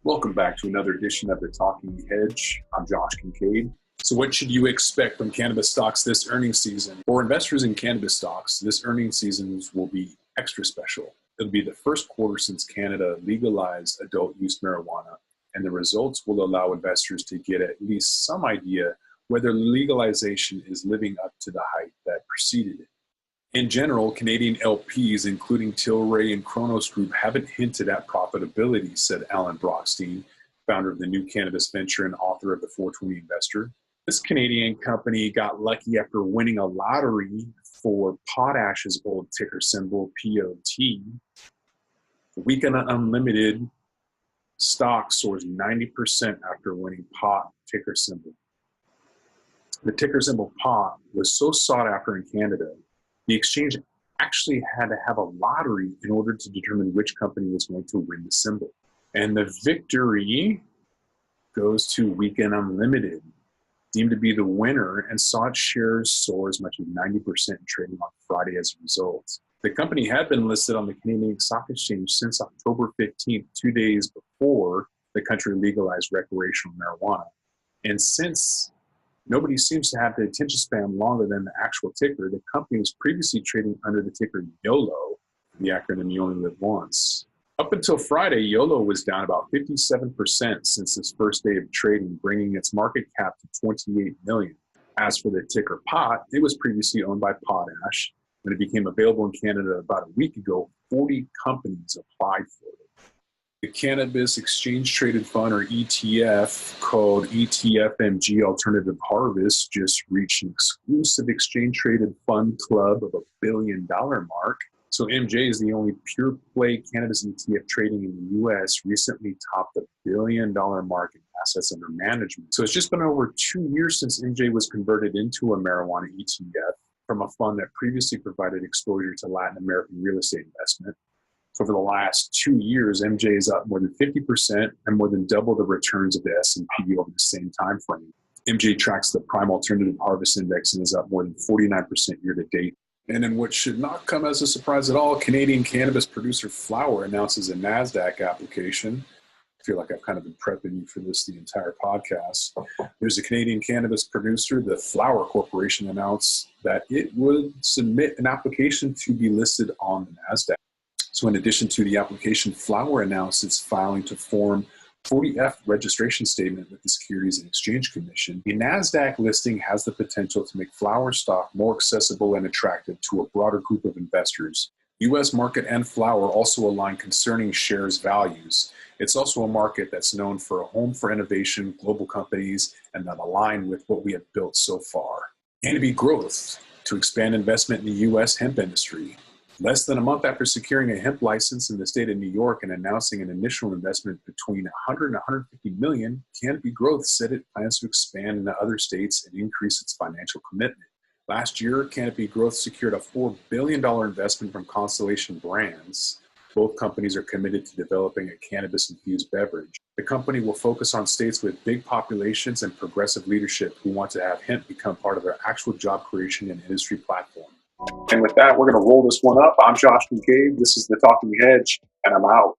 Welcome back to another edition of the Talking Hedge. I'm Josh Kincaid. So what should you expect from cannabis stocks this earnings season? For investors in cannabis stocks, this earnings season will be extra special. It'll be the first quarter since Canada legalized adult use marijuana, and the results will allow investors to get at least some idea whether legalization is living up to the hype that preceded it. In general, Canadian LPs, including Tilray and Kronos Group, haven't hinted at profitability, said Alan Brockstein, founder of the New Cannabis Venture and author of the 420 Investor. This Canadian company got lucky after winning a lottery for Potash's old ticker symbol, POT. The Weekend Unlimited stock soars 90% after winning POT ticker symbol. The ticker symbol POT was so sought after in Canada, the exchange actually had to have a lottery in order to determine which company was going to win the symbol. And the victory goes to Weekend Unlimited, deemed to be the winner, and saw its shares soar as much as 90% in trading on Friday as a result. The company had been listed on the Canadian Stock Exchange since October 15th, 2 days before the country legalized recreational marijuana. And since nobody seems to have the attention span longer than the actual ticker, the company was previously trading under the ticker YOLO, the acronym You Only Live Once. Up until Friday, YOLO was down about 57% since its first day of trading, bringing its market cap to $28 million. As for the ticker POT, it was previously owned by Potash. When it became available in Canada about a week ago, 40 companies applied for it. The Cannabis Exchange Traded Fund, or ETF, called ETFMG Alternative Harvest, just reached an exclusive exchange traded fund club of $1 billion mark. So MJ is the only pure play cannabis ETF trading in the US, recently topped the $1 billion mark in assets under management. So it's just been over 2 years since MJ was converted into a marijuana ETF from a fund that previously provided exposure to Latin American real estate investment. So for the last 2 years, MJ is up more than 50% and more than double the returns of the S&P over the same time frame. MJ tracks the Prime Alternative Harvest Index and is up more than 49% year to date. And in what should not come as a surprise at all, Canadian cannabis producer Flower announces a NASDAQ application. I feel like I've kind of been prepping you for this the entire podcast. There's a Canadian cannabis producer, the Flower Corporation, announced that it would submit an application to be listed on the NASDAQ. So in addition to the application, Flower announced its filing to form 40F registration statement with the Securities and Exchange Commission. The NASDAQ listing has the potential to make Flower stock more accessible and attractive to a broader group of investors. U.S. market and Flower also align concerning shares values. It's also a market that's known for a home for innovation, global companies, and that align with what we have built so far. Canopy Growth to expand investment in the U.S. hemp industry. Less than a month after securing a hemp license in the state of New York and announcing an initial investment between $100 and $150 million, Canopy Growth said it plans to expand into other states and increase its financial commitment. Last year, Canopy Growth secured a $4 billion investment from Constellation Brands. Both companies are committed to developing a cannabis-infused beverage. The company will focus on states with big populations and progressive leadership who want to have hemp become part of their actual job creation and industry platform. And with that, we're going to roll this one up. I'm Josh Kincaid. This is the Talking Hedge, and I'm out.